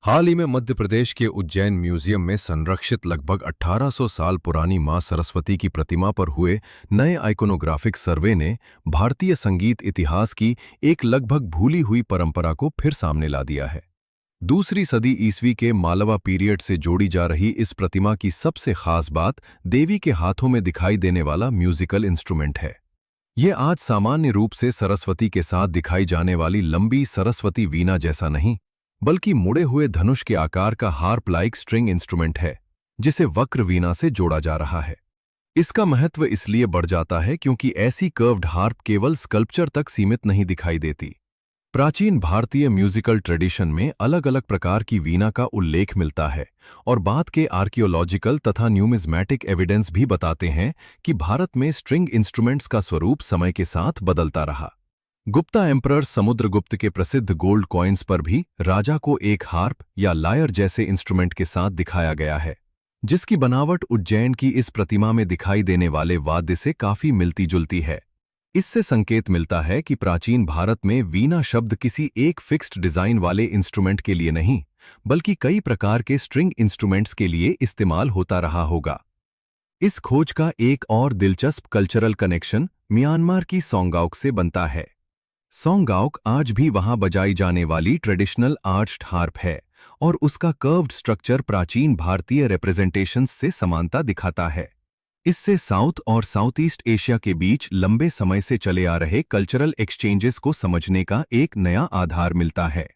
हाल ही में मध्य प्रदेश के उज्जैन म्यूजियम में संरक्षित लगभग 1800 साल पुरानी मां सरस्वती की प्रतिमा पर हुए नए आइकोनोग्राफिक सर्वे ने भारतीय संगीत इतिहास की एक लगभग भूली हुई परंपरा को फिर सामने ला दिया है। दूसरी सदी ईस्वी के मालवा पीरियड से जोड़ी जा रही इस प्रतिमा की सबसे खास बात देवी के हाथों में दिखाई देने वाला म्यूजिकल इंस्ट्रूमेंट है। ये आज सामान्य रूप से सरस्वती के साथ दिखाई जाने वाली लंबी सरस्वती वीणा जैसा नहीं, बल्कि मुड़े हुए धनुष के आकार का हार्प लाइक स्ट्रिंग इंस्ट्रूमेंट है, जिसे वक्र वीणा से जोड़ा जा रहा है। इसका महत्व इसलिए बढ़ जाता है क्योंकि ऐसी कर्व्ड हार्प केवल स्कल्पचर तक सीमित नहीं दिखाई देती। प्राचीन भारतीय म्यूजिकल ट्रेडिशन में अलग अलग प्रकार की वीणा का उल्लेख मिलता है, और बाद के आर्कियोलॉजिकल तथा न्यूमिज्मैटिक एविडेंस भी बताते हैं कि भारत में स्ट्रिंग इंस्ट्रूमेंट्स का स्वरूप समय के साथ बदलता रहा। गुप्ता एम्परर समुद्रगुप्त के प्रसिद्ध गोल्ड कॉइन्स पर भी राजा को एक हार्प या लायर जैसे इंस्ट्रूमेंट के साथ दिखाया गया है, जिसकी बनावट उज्जैन की इस प्रतिमा में दिखाई देने वाले वाद्य से काफी मिलती जुलती है। इससे संकेत मिलता है कि प्राचीन भारत में वीणा शब्द किसी एक फिक्स्ड डिजाइन वाले इंस्ट्रूमेंट के लिए नहीं, बल्कि कई प्रकार के स्ट्रिंग इंस्ट्रूमेंट्स के लिए इस्तेमाल होता रहा होगा। इस खोज का एक और दिलचस्प कल्चरल कनेक्शन म्यांमार की सोंगाओक से बनता है। सोंगाओक आज भी वहां बजाई जाने वाली ट्रेडिशनल आर्च्ड हार्प है, और उसका कर्व्ड स्ट्रक्चर प्राचीन भारतीय रिप्रेजेंटेशंस से समानता दिखाता है। इससे साउथ और साउथ ईस्ट एशिया के बीच लंबे समय से चले आ रहे कल्चरल एक्सचेंजेस को समझने का एक नया आधार मिलता है।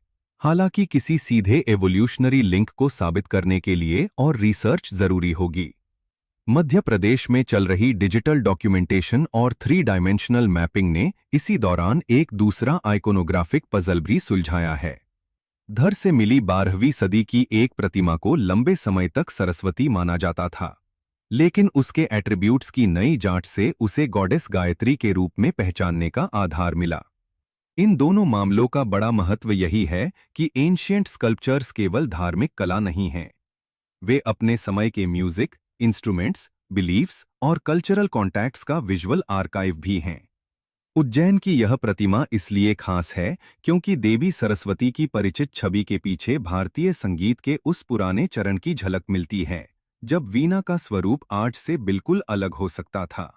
हालांकि किसी सीधे एवोल्यूशनरी लिंक को साबित करने के लिए और रिसर्च जरूरी होगी। मध्य प्रदेश में चल रही डिजिटल डॉक्यूमेंटेशन और 3 डायमेंशनल मैपिंग ने इसी दौरान एक दूसरा आइकोनोग्राफिक पजल भी सुलझाया है। धर से मिली 12वीं सदी की एक प्रतिमा को लंबे समय तक सरस्वती माना जाता था, लेकिन उसके एट्रीब्यूट्स की नई जांच से उसे गॉडेस गायत्री के रूप में पहचानने का आधार मिला। इन दोनों मामलों का बड़ा महत्व यही है कि एंशिएंट स्कल्पचर्स केवल धार्मिक कला नहीं हैं, वे अपने समय के म्यूजिक, इंस्ट्रूमेंट्स, बिलीफ्स और कल्चरल कॉन्टैक्ट्स का विजुअल आर्काइव भी हैं। उज्जैन की यह प्रतिमा इसलिए खास है क्योंकि देवी सरस्वती की परिचित छवि के पीछे भारतीय संगीत के उस पुराने चरण की झलक मिलती है, जब वीणा का स्वरूप आज से बिल्कुल अलग हो सकता था।